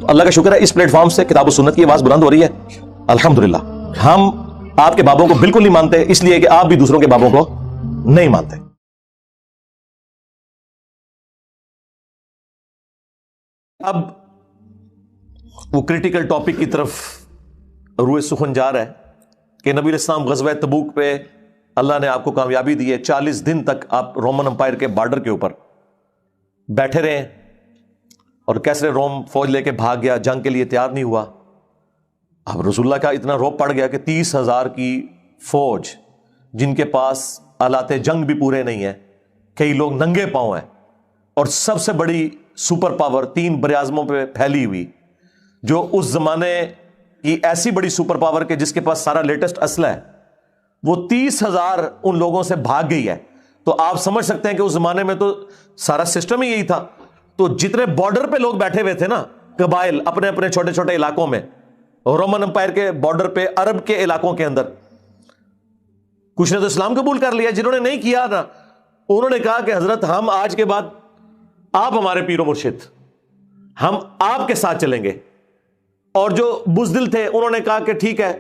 تو اللہ کا شکر ہے اس پلیٹ فارم سے کتاب و سنت کی آواز بلند ہو رہی ہے الحمدللہ. ہم آپ کے بابوں کو بالکل نہیں مانتے اس لیے کہ آپ بھی دوسروں کے بابوں کو نہیں مانتے. اب وہ کرٹیکل ٹاپک کی طرف روئے سخن جا رہا ہے کہ نبی علیہ السلام غزوہ تبوک پہ اللہ نے آپ کو کامیابی دی ہے. 40 دن تک آپ رومن امپائر کے بارڈر کے اوپر بیٹھے رہے اور کیسرے روم فوج لے کے بھاگ گیا, جنگ کے لیے تیار نہیں ہوا. اب رسول اللہ کا اتنا روب پڑ گیا کہ 30,000 کی فوج جن کے پاس آلات جنگ بھی پورے نہیں ہیں, کئی لوگ ننگے پاؤں ہیں, اور سب سے بڑی سپر پاور 3 براعظموں پہ پھیلی ہوئی, جو اس زمانے کی ایسی بڑی سپر پاور کے جس کے پاس سارا لیٹسٹ اسلحہ ہے, وہ 30,000 ان لوگوں سے بھاگ گئی ہے. تو آپ سمجھ سکتے ہیں کہ اس زمانے میں تو سارا سسٹم ہی یہی تھا. تو جتنے بارڈر پہ لوگ بیٹھے ہوئے تھے نا, قبائل اپنے اپنے چھوٹے چھوٹے علاقوں میں, رومن امپائر کے بارڈر پہ عرب کے علاقوں کے اندر, کچھ نے تو اسلام قبول کر لیا, جنہوں نے نہیں کیا نا انہوں نے کہا کہ حضرت ہم آج کے بعد آپ ہمارے پیر و مرشد, ہم آپ کے ساتھ چلیں گے. اور جو بزدل تھے انہوں نے کہا کہ ٹھیک ہے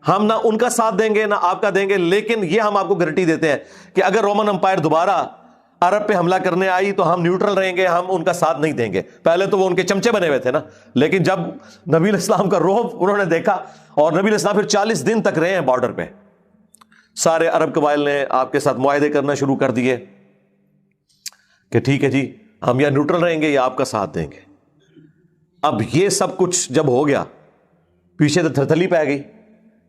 ہم نہ ان کا ساتھ دیں گے نہ آپ کا دیں گے, لیکن یہ ہم آپ کو گارنٹی دیتے ہیں کہ اگر رومن امپائر دوبارہ عرب پہ حملہ کرنے آئی تو ہم نیوٹرل رہیں گے, ہم ان کا ساتھ نہیں دیں گے. پہلے تو وہ ان کے چمچے بنے ہوئے تھے نا, لیکن جب نبی علیہ السلام کا رعب انہوں نے دیکھا, اور نبی علیہ السلام پھر 40 دن تک رہے ہیں بارڈر پہ, سارے عرب قبائل نے آپ کے ساتھ معاہدے کرنا شروع کر دیے کہ ٹھیک ہے جی ہم یا نیوٹرل رہیں گے یا آپ کا ساتھ دیں گے. اب یہ سب کچھ جب ہو گیا, پیچھے تو تھرتھلی پہ گئی,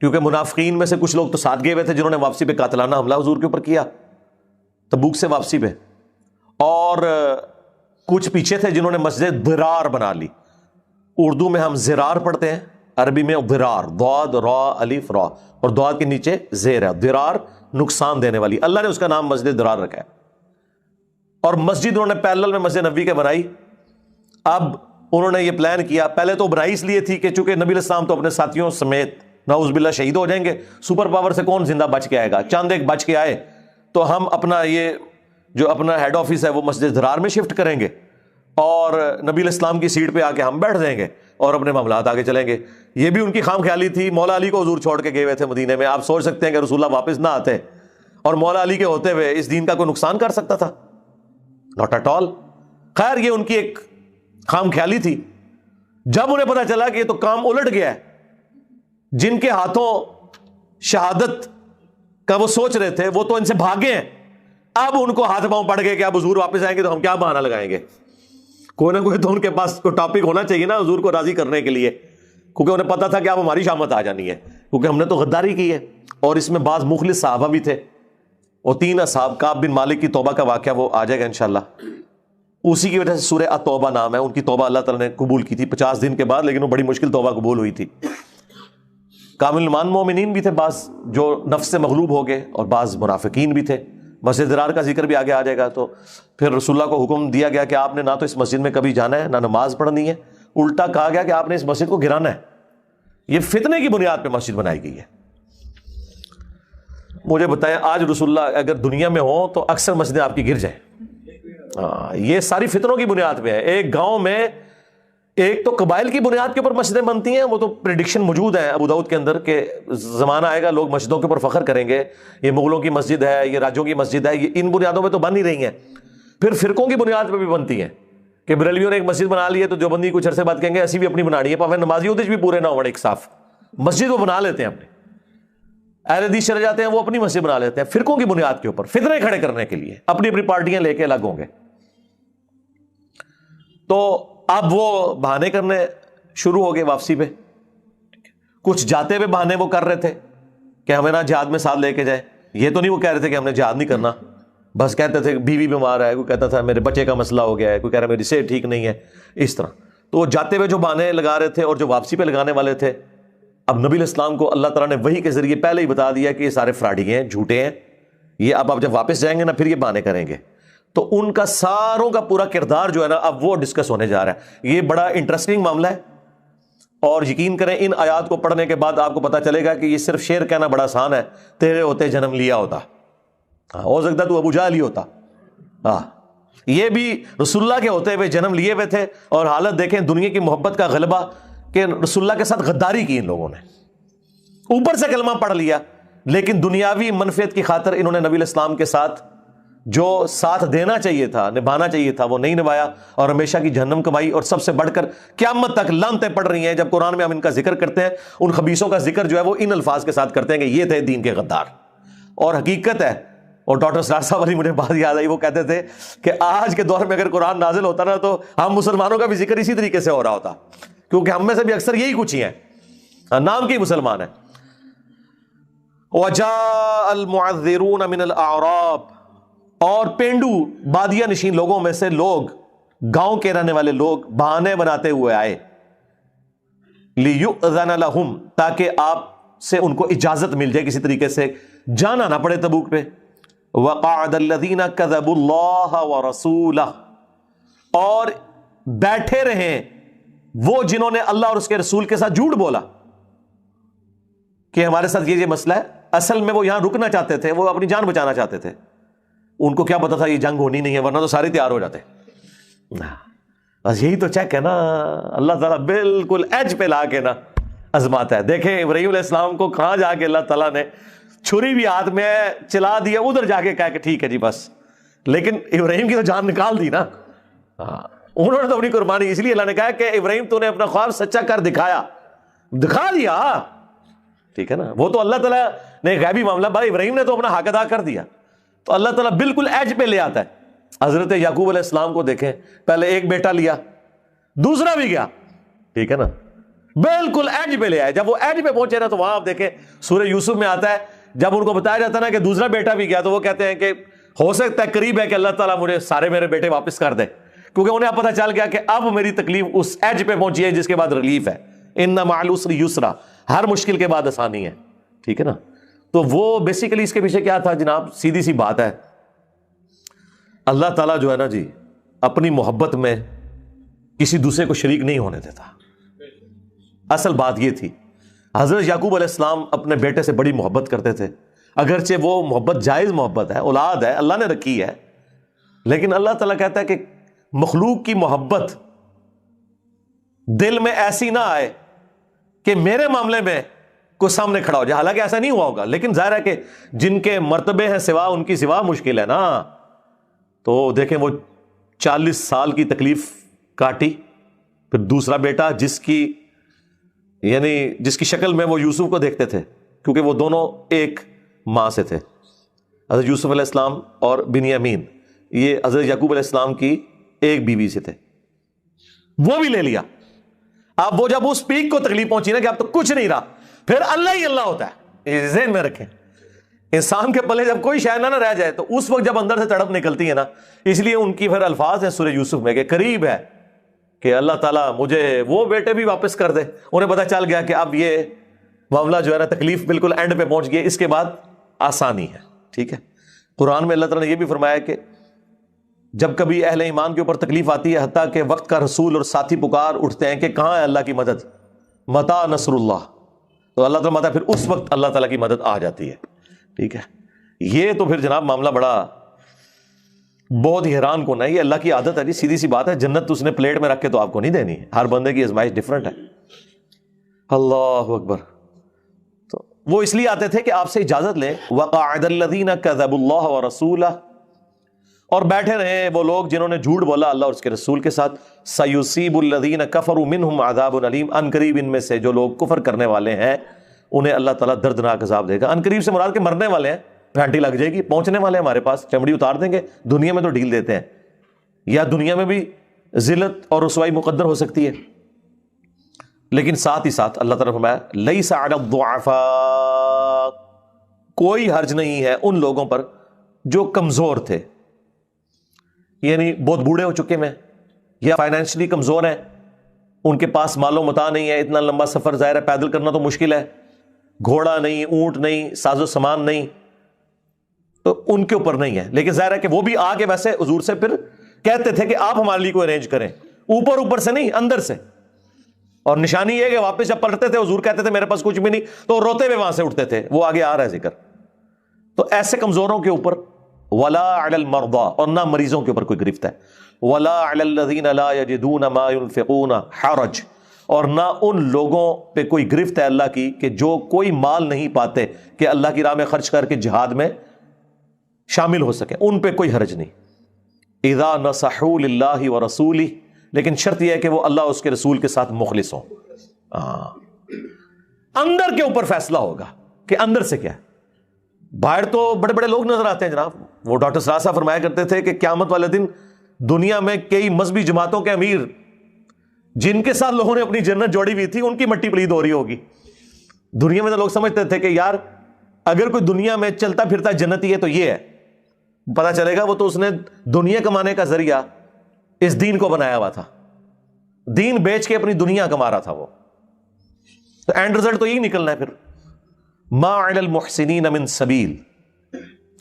کیونکہ منافقین میں سے کچھ لوگ تو ساتھ گئے ہوئے تھے جنہوں نے واپسی پہ قاتلانہ حملہ حضور کے اوپر کیا تبوک سے واپسی پہ, اور کچھ پیچھے تھے جنہوں نے مسجد ضرار بنا لی. اردو میں ہم زرار پڑھتے ہیں, عربی میں ضرار, ضاد را الف را, اور ضاد کے نیچے زیر ہے. ضرار نقصان دینے والی, اللہ نے اس کا نام مسجد ضرار رکھا ہے. اور مسجد انہوں نے پیرلل میں مسجد نبوی کے بنائی. اب انہوں نے یہ پلان کیا, پہلے تو برائی اس لیے تھی کہ چونکہ نبی علیہ السلام تو اپنے ساتھیوں سمیت نعوذ باللہ شہید ہو جائیں گے, سپر پاور سے کون زندہ بچ کے آئے گا, چاند ایک بچ کے آئے تو ہم اپنا یہ جو اپنا ہیڈ آفس ہے وہ مسجد ضرار میں شفٹ کریں گے, اور نبی علیہ السلام کی سیٹ پہ آ کے ہم بیٹھ جائیں گے اور اپنے معاملات آگے چلیں گے. یہ بھی ان کی خام خیالی تھی. مولا علی کو حضور چھوڑ کے گئے ہوئے تھے مدینے میں, آپ سوچ سکتے ہیں کہ رسول اللہ واپس نہ آتے اور مولا علی کے ہوتے ہوئے اس دین کا کوئی نقصان کر سکتا تھا؟ Not at all. خیر یہ ان کی ایک خام خیالی تھی. جب انہیں پتا چلا کہ یہ تو کام الٹ گیا ہے, جن کے ہاتھوں شہادت کا وہ سوچ رہے تھے وہ تو ان سے بھاگے ہیں, اب ان کو ہاتھ پاؤں پڑ گئے کہ اب حضور واپس آئیں گے تو ہم کیا بہانہ لگائیں گے. کوئی نہ کوئی تو ان کے پاس کوئی ٹاپک ہونا چاہیے نا حضور کو راضی کرنے کے لیے, کیونکہ انہیں پتا تھا کہ اب ہماری شامت آ جانی ہے, کیونکہ ہم نے تو غداری کی ہے. اور اس میں بعض مخلص صحابہ بھی تھے, اور 3 اصحاب, کعب بن مالک کی توبہ کا واقعہ وہ آ جائے گا انشاءاللہ. اسی کی وجہ سے سورہ التوبہ نام ہے, ان کی توبہ اللہ تعالیٰ نے قبول کی تھی 50 دن کے بعد, لیکن وہ بڑی مشکل توبہ قبول ہوئی تھی. کامل ایمان مومنین بھی تھے بعض جو نفس سے مغلوب ہو گئے, اور بعض منافقین بھی تھے. مسجد ضرار کا ذکر بھی آگے آ جائے گا. تو پھر رسول اللہ کو حکم دیا گیا کہ آپ نے نہ تو اس مسجد میں کبھی جانا ہے نہ نماز پڑھنی ہے, الٹا کہا گیا کہ آپ نے اس مسجد کو گرانا ہے. یہ فتنے کی بنیاد پہ مسجد بنائی گئی ہے. مجھے بتائیں آج رسول اللہ اگر دنیا میں ہوں تو اکثر مسجدیں آپ کی گر جائیں. یہ ساری فتنوں کی بنیاد پہ ہے. ایک گاؤں میں ایک تو قبائل کی بنیاد کے اوپر مسجدیں بنتی ہیں, وہ تو پریڈکشن موجود ہے ابو داؤد کے اندر کہ زمانہ آئے گا لوگ مسجدوں کے اوپر فخر کریں گے, یہ مغلوں کی مسجد ہے, یہ راجوں کی مسجد ہے, یہ ان بنیادوں پہ تو بن ہی رہی ہیں. پھر فرقوں کی بنیاد پہ بھی بنتی ہیں کہ بریلویوں نے ایک مسجد بنا لی ہے تو دیوبندی کچھ عرصے بعد کہیں گے ایسی بھی اپنی بنانی ہے, پاوے نمازی ہوتے بھی پورے نہ ہو ایک صاف مسجد وہ بنا لیتے ہیں اپنے. اہل حدیث چلے جاتے ہیں وہ اپنی مسجد بنا لیتے ہیں فرقوں کی بنیاد کے اوپر, فتنے کھڑے کرنے کے لیے اپنی اپنی پارٹیاں لے کے الگ ہوں گے. تو اب وہ بہانے کرنے شروع ہو گئے واپسی پہ. کچھ جاتے ہوئے بہانے وہ کر رہے تھے کہ ہمیں نہ جہاد میں ساتھ لے کے جائے. یہ تو نہیں وہ کہہ رہے تھے کہ ہم نے جہاد نہیں کرنا, بس کہتے تھے بیوی بیمار ہے, کوئی کہتا تھا میرے بچے کا مسئلہ ہو گیا ہے, کوئی کہہ رہا ہے میری صحت ٹھیک نہیں ہے, اس طرح. تو وہ جاتے ہوئے جو بہانے لگا رہے تھے اور جو واپسی پہ لگانے والے تھے, اب نبی علیہ السلام کو اللہ تعالیٰ نے وحی کے ذریعے پہلے ہی بتا دیا کہ یہ سارے فراڈی ہیں, جھوٹے ہیں, یہ اب آپ جب واپس جائیں گے نا پھر یہ بہانے کریں گے. تو ان کا ساروں کا پورا کردار جو ہے نا اب وہ ڈسکس ہونے جا رہا ہے. یہ بڑا انٹرسٹنگ معاملہ ہے, اور یقین کریں ان آیات کو پڑھنے کے بعد آپ کو پتا چلے گا کہ یہ صرف شعر کہنا بڑا آسان ہے, تیرے ہوتے جنم لیا ہوتا, ہو سکتا تو ابو جہل ہی ہوتا, یہ بھی رسول اللہ کے ہوتے ہوئے جنم لیے ہوئے تھے، اور حالت دیکھیں دنیا کی محبت کا غلبہ کہ رسول اللہ کے ساتھ غداری کی ان لوگوں نے، اوپر سے کلمہ پڑھ لیا، لیکن دنیاوی منفعت کی خاطر انہوں نے نبی الاسلام کے ساتھ جو ساتھ دینا چاہیے تھا، نبھانا چاہیے تھا، وہ نہیں نبھایا، اور ہمیشہ کی جہنم کمائی، اور سب سے بڑھ کر قیامت تک لعنتیں پڑ رہی ہیں۔ جب قرآن میں ہم ان کا ذکر کرتے ہیں، ان خبیثوں کا ذکر جو ہے وہ ان الفاظ کے ساتھ کرتے ہیں کہ یہ تھے دین کے غدار، اور حقیقت ہے۔ اور ڈاکٹر سرار صاحب والی مجھے بات یاد آئی، وہ کہتے تھے کہ آج کے دور میں اگر قرآن نازل ہوتا نا تو ہم مسلمانوں کا بھی ذکر اسی طریقے سے ہو رہا ہوتا، کیونکہ ہم میں سے بھی اکثر یہی کچھ ہی ہیں، نام کے مسلمان ہیں۔ وَجَاءَ الْمُعَذِّرُونَ مِنَ الْأَعْرَابِ، اور پینڈو بادیہ نشین لوگوں میں سے لوگ، گاؤں کے رہنے والے لوگ بہانے بناتے ہوئے آئے، لِيُؤْذَنَ لَهُمْ، تاکہ آپ سے ان کو اجازت مل جائے، کسی طریقے سے جانا نہ پڑے تبوک پہ۔ وَقَعَدَ الَّذِينَ كَذَبُوا اللَّهَ وَرَسُولَهُ، اور بیٹھے رہیں وہ جنہوں نے اللہ اور اس کے رسول کے ساتھ جھوٹ بولا کہ ہمارے ساتھ یہ مسئلہ ہے، اصل میں وہ یہاں رکنا چاہتے تھے، وہ اپنی جان بچانا چاہتے تھے، ان کو کیا پتا تھا یہ جنگ ہونی نہیں ہے، ورنہ تو سارے تیار ہو جاتے۔ بس یہی تو چیک ہے نا، اللہ تعالیٰ بالکل ایج پہ لا کے نا آزماتا ہے۔ دیکھیں ابراہیم علیہ السلام کو کہاں جا کے اللہ تعالیٰ نے چھری بھی ہاتھ میں چلا دیا، ادھر جا کے کہا کہ ٹھیک ہے جی بس، لیکن ابراہیم کی تو جان نکال دی نا، انہوں نے تو اپنی قربانی، اس لیے اللہ نے کہا کہ ابراہیم تو نے اپنا خواب سچا کر دکھا دیا، ٹھیک ہے نا۔ وہ تو اللہ تعالیٰ نے غیبی معاملہ، بھائی ابراہیم نے تو اپنا حق ادا کر دیا، تو اللہ تعالیٰ بالکل ایج پہ لے آتا ہے۔ حضرت یعقوب علیہ السلام کو دیکھیں، پہلے ایک بیٹا لیا، دوسرا بھی گیا، ٹھیک ہے نا، بالکل ایج پہ لے آئے۔ جب وہ ایج پہ پہنچے نا تو وہاں آپ دیکھیں سورہ یوسف میں آتا ہے، جب ان کو بتایا جاتا ہے نا کہ دوسرا بیٹا بھی گیا، تو وہ کہتے ہیں کہ ہو سکتا ہے قریب ہے کہ اللہ تعالیٰ مجھے سارے میرے بیٹے واپس کر دے، کیونکہ انہیں پتہ چل گیا کہ اب میری تکلیف اس ایج پہ پہنچی ہے جس کے بعد ریلیف ہے۔ ان مع العسر یسرا، ہر مشکل کے بعد آسانی ہے، ٹھیک ہے نا۔ تو وہ بیسیکلی اس کے پیچھے کیا تھا جناب، سیدھی سی بات ہے، اللہ تعالیٰ جو ہے نا جی اپنی محبت میں کسی دوسرے کو شریک نہیں ہونے دیتا۔ اصل بات یہ تھی، حضرت یعقوب علیہ السلام اپنے بیٹے سے بڑی محبت کرتے تھے، اگرچہ وہ محبت جائز محبت ہے، اولاد ہے، اللہ نے رکھی ہے، لیکن اللہ تعالیٰ کہتا ہے کہ مخلوق کی محبت دل میں ایسی نہ آئے کہ میرے معاملے میں کوئی سامنے کھڑا ہو جائے۔ حالانکہ ایسا نہیں ہوا ہوگا، لیکن ظاہر ہے کہ جن کے مرتبے ہیں سوا، ان کی سوا مشکل ہے نا۔ تو دیکھیں وہ 40 سال کی تکلیف کاٹی، پھر دوسرا بیٹا جس کی شکل میں وہ یوسف کو دیکھتے تھے، کیونکہ وہ دونوں ایک ماں سے تھے، حضرت یوسف علیہ السلام اور بنیامین، یہ حضرت یعقوب علیہ السلام کی ایک بیوی سے تھے، وہ بھی لے لیا۔ اب وہ جب اس پیک کو تکلیف پہنچی نا کہ اب تو کچھ نہیں رہا، پھر اللہ ہی اللہ ہوتا ہے، یہ ذہن میں رکھیں۔ انسان کے پلے جب کوئی شے نہ رہ جائے تو اس وقت جب اندر سے تڑپ نکلتی ہے نا، اس لیے ان کی پھر الفاظ ہیں سورہ یوسف میں کہ قریب ہے کہ اللہ تعالیٰ مجھے وہ بیٹے بھی واپس کر دے۔ انہیں پتہ چل گیا کہ اب یہ معاملہ جو ہے نا تکلیف بالکل اینڈ پہ پہنچ گئی، اس کے بعد آسانی ہے، ٹھیک ہے۔ قرآن میں اللہ تعالیٰ نے یہ بھی فرمایا کہ جب کبھی اہل ایمان کے اوپر تکلیف آتی ہے، حتیٰ کہ وقت کا رسول اور ساتھی پکار اٹھتے ہیں کہ کہاں ہے اللہ کی مدد، متا نصر اللہ، تو اللہ تعالیٰ متا، پھر اس وقت اللہ تعالیٰ کی مدد آ جاتی ہے، ٹھیک ہے۔ یہ تو پھر جناب معاملہ بڑا بہت ہی حیران کن ہے، یہ اللہ کی عادت ہے جی، سیدھی سی بات ہے، جنت اس نے پلیٹ میں رکھ کے تو آپ کو نہیں دینی ہے، ہر بندے کی آزمائش ڈفرنٹ ہے۔ اللہ اکبر۔ تو وہ اس لیے آتے تھے کہ آپ سے اجازت لیں، وَقَعَدَ الَّذِينَ كَذَبُوا اللَّهَ وَرَسُولَهُ، اور بیٹھے رہے وہ لوگ جنہوں نے جھوٹ بولا اللہ اور اس کے رسول کے ساتھ، سَيُصِيبُ الَّذِينَ كَفَرُوا مِنْهُمْ عَذَابٌ أَلِيمٌ، ان قریب ان میں سے جو لوگ کفر کرنے والے ہیں انہیں اللہ تعالیٰ دردناک عذاب دے گا۔ ان قریب سے مراد کے مرنے والے ہیں، گھنٹی لگ جائے گی، پہنچنے والے ہمارے پاس، چمڑی اتار دیں گے، دنیا میں تو ڈھیل دیتے ہیں، یا دنیا میں بھی ذلت اور رسوائی مقدر ہو سکتی ہے، لیکن ساتھ ہی ساتھ اللہ تعالیٰ نے فرمایا لَيْسَ عَلَى الضُّعَفَاءِ، کوئی حرج نہیں ہے ان لوگوں پر جو کمزور تھے، یعنی بہت بوڑھے ہو چکے ہیں یا فائنینشلی کمزور ہیں، ان کے پاس مال و متاع نہیں ہے، اتنا لمبا سفر ظاہر ہے پیدل کرنا تو مشکل ہے، گھوڑا نہیں، اونٹ نہیں، ساز و سامان نہیں، تو ان کے اوپر نہیں ہے، لیکن ظاہر ہے کہ وہ بھی آ کے ویسے حضور سے پھر کہتے تھے کہ آپ ہمارے لیے کوئی ارینج کریں، اوپر سے نہیں، اندر سے۔ اور نشانی یہ کہ واپس جب پلٹتے تھے حضور کہتے تھے میرے پاس کچھ بھی نہیں، تو روتے ہوئے وہاں سے اٹھتے تھے، وہ آگے آ رہا ہے ذکر۔ تو ایسے کمزوروں کے اوپر ولا علی المرضى، اور نہ مریضوں کے اوپر کوئی گرفت ہے، ولا علی الذین لا یجدون ما ينفقون حرج، اور نہ ان لوگوں پہ کوئی گرفت ہے اللہ کی کہ جو کوئی مال نہیں پاتے کہ اللہ کی راہ میں خرچ کر کے جہاد میں شامل ہو سکے، ان پہ کوئی حرج نہیں. اذا نصحوا للہ ورسولہ، لیکن شرط یہ ہے کہ وہ اللہ اس کے رسول کے ساتھ مخلص ہوں. اندر کے اوپر فیصلہ ہوگا کہ اندر سے کیا ہے. باہر تو بڑے بڑے لوگ نظر آتے ہیں جناب. وہ ڈاکٹر سراج صاحب فرمایا کرتے تھے کہ قیامت والے دن دنیا میں کئی مذہبی جماعتوں کے امیر جن کے ساتھ لوگوں نے اپنی جنت جوڑی ہوئی تھی ان کی مٹی پلید ہو رہی ہوگی. دنیا میں تو لوگ سمجھتے تھے کہ یار اگر کوئی دنیا میں چلتا پھرتا جنتی ہے تو یہ ہے. پتا چلے گا وہ تو اس نے دنیا کمانے کا ذریعہ اس دین کو بنایا ہوا تھا، دین بیچ کے اپنی دنیا کما رہا تھا وہ. تو اینڈ رزلٹ تو یہی نکلنا ہے پھر. ما علی المحسنین من سبیل،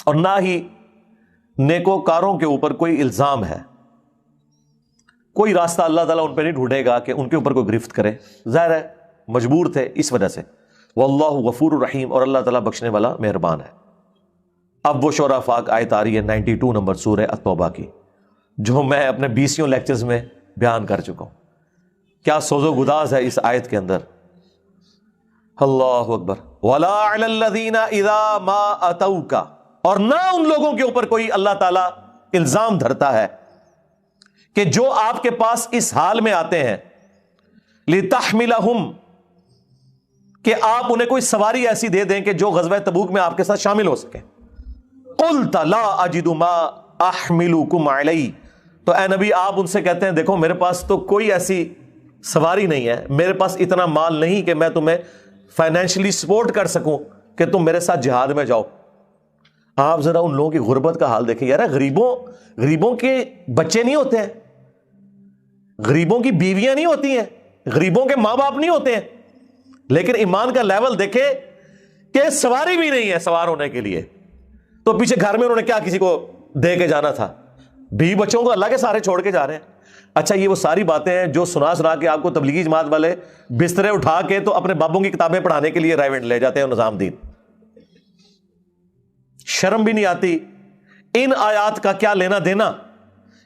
اور نہ ہی نیکوکاروں کے اوپر کوئی الزام ہے، کوئی راستہ اللہ تعالیٰ ان پہ نہیں ڈھونڈے گا کہ ان کے اوپر کوئی گرفت کرے. ظاہر ہے مجبور تھے اس وجہ سے. واللہ غفور الرحیم، اور اللہ تعالیٰ بخشنے والا مہربان ہے. اب وہ شورى فاق آیت آ رہی ہے 92 نمبر سورہ التوبہ کی، جو میں اپنے 20 لیکچرز میں بیان کر چکا ہوں. کیا سوز و گداز ہے اس آیت کے اندر. اللہ اکبر. ولا علی الذین اذا ما اتوک، اور نہ ان لوگوں کے اوپر کوئی اللہ تعالیٰ الزام دھرتا ہے کہ جو آپ کے پاس اس حال میں آتے ہیں لتحملہم، کہ آپ انہیں کوئی سواری ایسی دے دیں کہ جو غزوہ تبوک میں آپ کے ساتھ شامل ہو سکے. قلت لا اجد ما احملکم علیہ، تو اے نبی آپ ان سے کہتے ہیں دیکھو میرے پاس تو کوئی ایسی سواری نہیں ہے، میرے پاس اتنا مال نہیں کہ میں تمہیں فائنینشلی سپورٹ کر سکوں کہ تم میرے ساتھ جہاد میں جاؤ. آپ ذرا ان لوگوں کی غربت کا حال دیکھیں یار. غریبوں کے بچے نہیں ہوتے ہیں، غریبوں کی بیویاں نہیں ہوتی ہیں، غریبوں کے ماں باپ نہیں ہوتے ہیں، لیکن ایمان کا لیول دیکھے کہ سواری بھی نہیں ہے سوار ہونے کے لیے. تو پیچھے گھر میں انہوں نے کیا کسی کو دے کے جانا تھا، بیوی بچوں کو اللہ کے سارے چھوڑ کے جا رہے ہیں. اچھا یہ وہ ساری باتیں ہیں جو سنا کے آپ کو تبلیغی جماعت والے بسترے اٹھا کے تو اپنے بابوں کی کتابیں پڑھانے کے لیے رائے لے جاتے ہیں نظام دین. شرم بھی نہیں آتی. ان آیات کا کیا لینا دینا،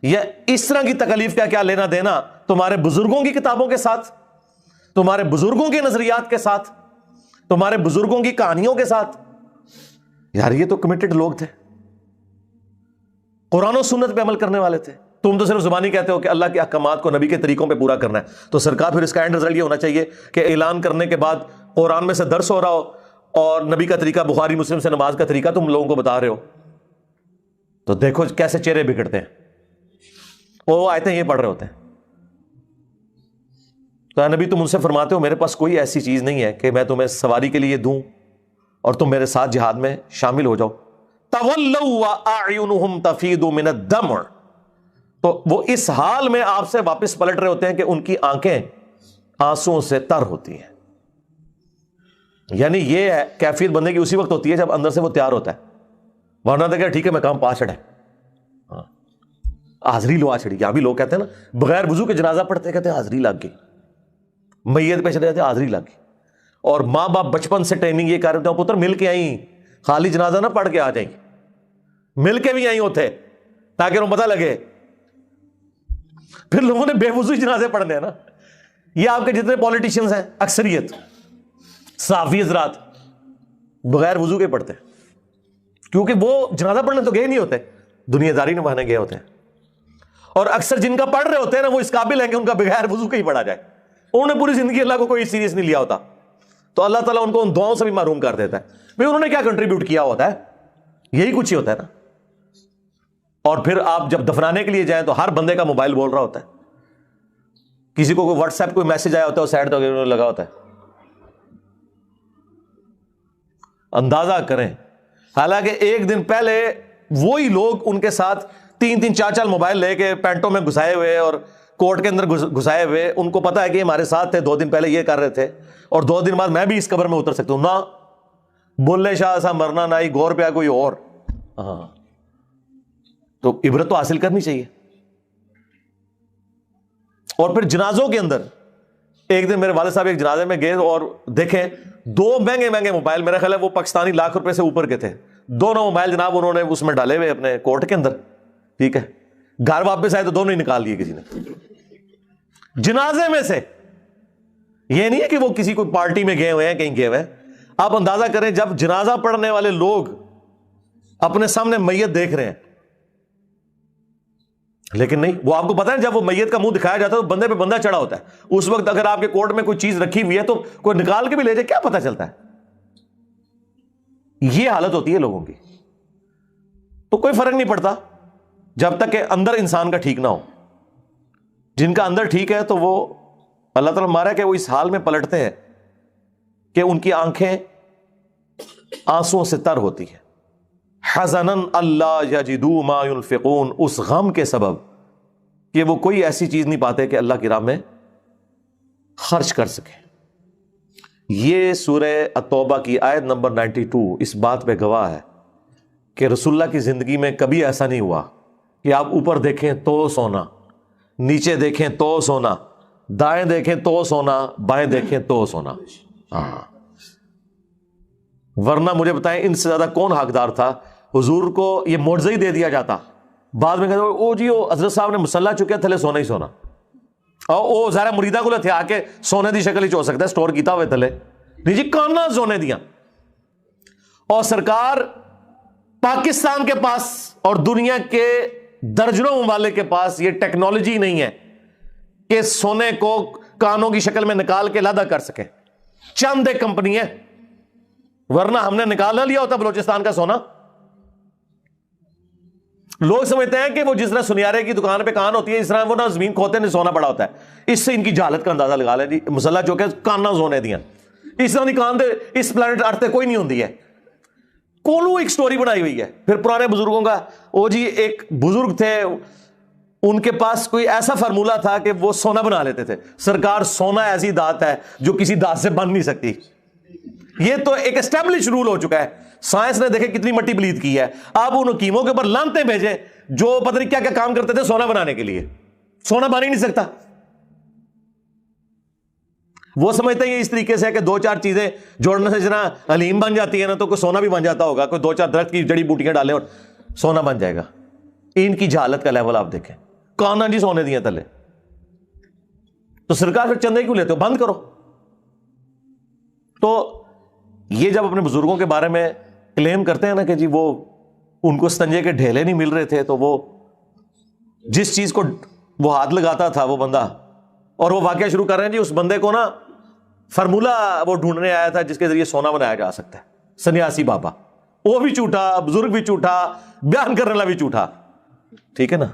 یا اس طرح کی تکالیف کا کیا لینا دینا تمہارے بزرگوں کی کتابوں کے ساتھ، تمہارے بزرگوں کے نظریات کے ساتھ، تمہارے بزرگوں کی کہانیوں کے ساتھ. یار یہ تو کمیٹڈ لوگ تھے، قرآن و سنت پہ عمل کرنے والے تھے. تم تو صرف زبانی کہتے ہو کہ اللہ کے احکامات کو نبی کے طریقوں پہ پورا کرنا ہے. تو سرکار پھر اس کا اینڈ رزلٹ یہ ہونا چاہیے کہ اعلان کرنے کے بعد قرآن میں سے درس ہو رہا ہو اور نبی کا طریقہ بخاری مسلم سے نماز کا طریقہ تم لوگوں کو بتا رہے ہو. تو دیکھو کیسے چہرے بگڑتے ہیں. وہ آیتیں یہ پڑھ رہے ہوتے ہیں. تو نبی تم ان سے فرماتے ہو میرے پاس کوئی ایسی چیز نہیں ہے کہ میں تمہیں سواری کے لیے دوں اور تم میرے ساتھ جہاد میں شامل ہو جاؤ. تولوا واعینہم تفیض من الدمع، تو وہ اس حال میں آپ سے واپس پلٹ رہے ہوتے ہیں کہ ان کی آنکھیں آنسوں سے تر ہوتی ہیں. یعنی یہ ہے کیفیت بندے کی اسی وقت ہوتی ہے جب اندر سے وہ تیار ہوتا ہے. ورنہ تو کہ ٹھیک ہے میں کام پا چڑھا، حاضری لو آ چڑھی. یہاں بھی لوگ کہتے ہیں نا بغیر وضو کے جنازہ پڑھتے کہتے ہیں حاضری لگ گئی، میت پہ چلے جاتے حاضری لگ گئی. اور ماں باپ بچپن سے ٹریننگ یہ کر رہے تھے پتر مل کے آئیں، خالی جنازہ نہ پڑھ کے آ جائیں، مل کے بھی آئی ہوتے تاکہ انہوں پتہ لگے. پھر لوگوں نے بے وضو جنازے پڑھنے ہیں نا. یہ آپ کے جتنے پولیٹیشینز ہیں اکثریت صحافی حضرات بغیر وضو کے پڑھتے ہیں، کیونکہ وہ جنازہ پڑھنے تو گئے نہیں ہوتے، دنیا داری نبھانے گئے ہوتے ہیں. اور اکثر جن کا پڑھ رہے ہوتے ہیں نا وہ اس قابل ہیں کہ ان کا بغیر وضو کا ہی پڑھا جائے. انہوں نے پوری زندگی اللہ کو کوئی سیریس نہیں لیا ہوتا، تو اللہ تعالیٰ ان کو ان دعاؤں سے بھی محروم کر دیتا ہے. بھئی انہوں نے کیا کنٹریبیوٹ کیا ہوتا ہے، یہی کچھ ہی ہوتا ہے نا. اور پھر آپ جب دفنانے کے لیے جائیں تو ہر بندے کا موبائل بول رہا ہوتا ہے. کسی کو کوئی واٹس ایپ کوئی میسج آیا ہوتا ہے وہ سائڈ تو لگا ہوتا ہے. اندازہ کریں حالانکہ ایک دن پہلے وہی لوگ ان کے ساتھ 3 4 موبائل لے کے پینٹوں میں گھسائے ہوئے اور کوٹ کے اندر گھسائے ہوئے، ان کو پتا ہے کہ ہمارے ساتھ تھے 2 دن پہلے یہ کر رہے تھے اور 2 دن بعد میں بھی اس قبر میں اتر سکتا ہوں. نہ بولے شاہ ایسا مرنا نہ ہی غور پہ کوئی اور. ہاں تو عبرت تو حاصل کرنی چاہیے. اور پھر جنازوں کے اندر ایک دن میرے والد صاحب ایک جنازے میں گئے اور دیکھیں 2 مہنگے موبائل، میرا خیال ہے وہ پاکستانی $1,00,000 سے اوپر کے تھے، دونوں موبائل جناب انہوں نے اس میں ڈالے ہوئے اپنے کوٹ کے اندر، ٹھیک ہے، گھر واپس آئے تو دونوں ہی نکال لیے کسی نے جنازے میں سے۔ یہ نہیں ہے کہ وہ کسی کوئی پارٹی میں گئے ہوئے ہیں، کہیں گئے ہوئے ہیں۔ آپ اندازہ کریں جب جنازہ پڑھنے والے لوگ اپنے سامنے میت دیکھ رہے ہیں، لیکن نہیں، وہ آپ کو پتا ہے جب وہ میت کا منہ دکھایا جاتا ہے تو بندے پہ بندہ چڑھا ہوتا ہے، اس وقت اگر آپ کے کوٹ میں کوئی چیز رکھی ہوئی ہے تو کوئی نکال کے بھی لے جائے، کیا پتا چلتا ہے؟ یہ حالت ہوتی ہے لوگوں کی۔ تو کوئی فرق نہیں پڑتا جب تک کہ اندر انسان کا ٹھیک نہ ہو۔ جن کا اندر ٹھیک ہے تو وہ اللہ تعالیٰ مارا کہ وہ اس حال میں پلٹتے ہیں کہ ان کی آنکھیں آنسوؤں سے تر ہوتی ہیں، حزنن اللہ یجدوا ما ينفقون، اس غم کے سبب کہ وہ کوئی ایسی چیز نہیں پاتے کہ اللہ کی راہ میں خرچ کر سکے۔ یہ سورہ التوبہ کی آیت نمبر 92 اس بات پہ گواہ ہے کہ رسول اللہ کی زندگی میں کبھی ایسا نہیں ہوا کہ آپ اوپر دیکھیں تو سونا، نیچے دیکھیں تو سونا، دائیں دیکھیں تو سونا، بائیں دیکھیں تو سونا۔ ہاں، ورنہ مجھے بتائیں ان سے زیادہ کون حقدار تھا؟ حضور کو یہ معجزہ ہی دے دیا جاتا، بعد میں کہتے او جی وہ حضرت صاحب نے مصلی چکے تھلے سونا ہی سونا، اور وہ ذرا مریدہ کو تھے آ کے سونے دی شکل ہی ہو سکتا ہے سٹور کیتا ہوئے تھلے نہیں جی، کانا سونے دیا۔ اور سرکار پاکستان کے پاس اور دنیا کے درجنوں ممالک کے پاس یہ ٹیکنالوجی نہیں ہے کہ سونے کو کانوں کی شکل میں نکال کے علیحدہ کر سکے، چند ایک کمپنی ہے، ورنہ ہم نے نکال نہ لیا ہوتا بلوچستان کا سونا۔ لوگ سمجھتے ہیں کہ وہ جس طرح سنیارے کی دکان پہ کان ہوتی ہے اس طرح وہ نہ زمین کھوتے نے سونا پڑا ہوتا ہے، اس سے ان کی جہالت کا اندازہ لگا لیں جی، مسلح چوکے کانا سونے دیا، اس طرح کی کان دے اس پلانٹ ارتھ کوئی نہیں ہوتی ہے۔ کولو ایک سٹوری بنائی ہوئی ہے پھر پرانے بزرگوں کا، وہ جی ایک بزرگ تھے ان کے پاس کوئی ایسا فارمولا تھا کہ وہ سونا بنا لیتے تھے۔ سرکار سونا ایسی دات ہے جو کسی دات سے بن نہیں سکتی، یہ تو ایک اسٹیبلش رول ہو چکا ہے۔ سائنس نے دیکھے کتنی مٹی پلیت کی ہے، آپ ان حکیموں کے اوپر لانتے بھیجیں جو پتہ نہیں کیا کیا کام کرتے تھے سونا بنانے کے لیے، سونا بن ہی نہیں سکتا۔ وہ سمجھتے ہیں اس طریقے سے کہ دو چار چیزیں جوڑنے سے جنا حلیم بن جاتی ہے نا، تو کوئی سونا بھی بن جاتا ہوگا، کوئی دو چار درخت کی جڑی بوٹیاں ڈالیں اور سونا بن جائے گا۔ ان کی جہالت کا لیول آپ دیکھیں، کانا جی سونے دیے تلے، تو سرکار پھر چندے کیوں لیتے ہو؟ بند کرو۔ تو یہ جب اپنے بزرگوں کے بارے میں کلیم کرتے ہیں نا کہ جی وہ ان کو استنجے کے ڈھیلے نہیں مل رہے تھے، تو وہ جس چیز کو وہ ہاتھ لگاتا تھا وہ بندہ، اور وہ واقعہ شروع کر رہے ہیں جی اس بندے کو نا فارمولا وہ ڈھونڈنے آیا تھا جس کے ذریعے سونا بنایا جا سکتا ہے، سنیاسی بابا، وہ بھی جھوٹا، بزرگ بھی جھوٹا، بیان کرنے والا بھی جھوٹا، ٹھیک ہے نا۔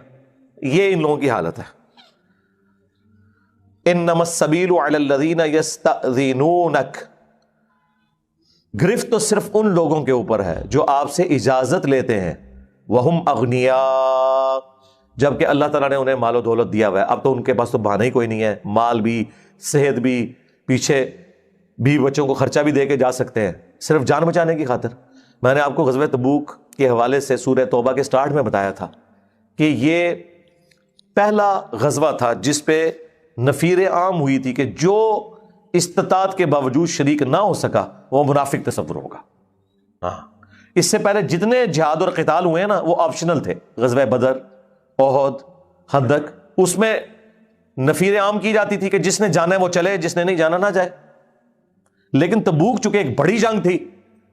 یہ ان لوگوں کی حالت ہے۔ انما السبیل علی الذین یستأذنونک، گرفت تو صرف ان لوگوں کے اوپر ہے جو آپ سے اجازت لیتے ہیں، وہم اغنیاء، جبکہ اللہ تعالیٰ نے انہیں مال و دولت دیا ہوا ہے۔ اب تو ان کے پاس تو بہانہ ہی کوئی نہیں ہے، مال بھی، صحت بھی، پیچھے بھی بچوں کو خرچہ بھی دے کے جا سکتے ہیں صرف جان بچانے کی خاطر۔ میں نے آپ کو غزوہ تبوک کے حوالے سے سورہ توبہ کے سٹارٹ میں بتایا تھا کہ یہ پہلا غزوہ تھا جس پہ نفیر عام ہوئی تھی کہ جو استطاعت کے باوجود شریک نہ ہو سکا وہ منافق تصور ہوگا۔ ہاں، اس سے پہلے جتنے جہاد اور قتال ہوئے ہیں نا وہ آپشنل تھے، غزوہ بدر، احد، خندق، اس میں نفیر عام کی جاتی تھی کہ جس نے جانا ہے وہ چلے، جس نے نہیں جانا نہ جائے۔ لیکن تبوک چونکہ ایک بڑی جنگ تھی،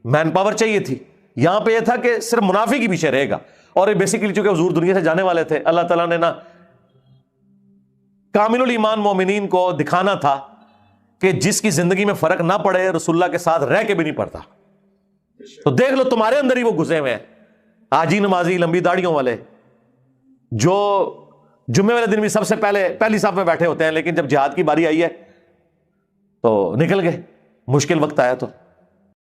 مین پاور چاہیے تھی، یہاں پہ یہ تھا کہ صرف منافق ہی پیچھے رہے گا، اور یہ بیسیکلی چونکہ حضور دنیا سے جانے والے تھے، اللہ تعالیٰ نے نا کامل الایمان مومنین کو دکھانا تھا کہ جس کی زندگی میں فرق نہ پڑے رسول اللہ کے ساتھ رہ کے بھی نہیں پڑتا۔ تو دیکھ لو تمہارے اندر ہی وہ گھسے ہوئے ہیں، حاجی نمازی لمبی داڑھیوں والے، جو جمعے والے دن بھی سب سے پہلی صف میں بیٹھے ہوتے ہیں، لیکن جب جہاد کی باری آئی ہے تو نکل گئے، مشکل وقت آیا تو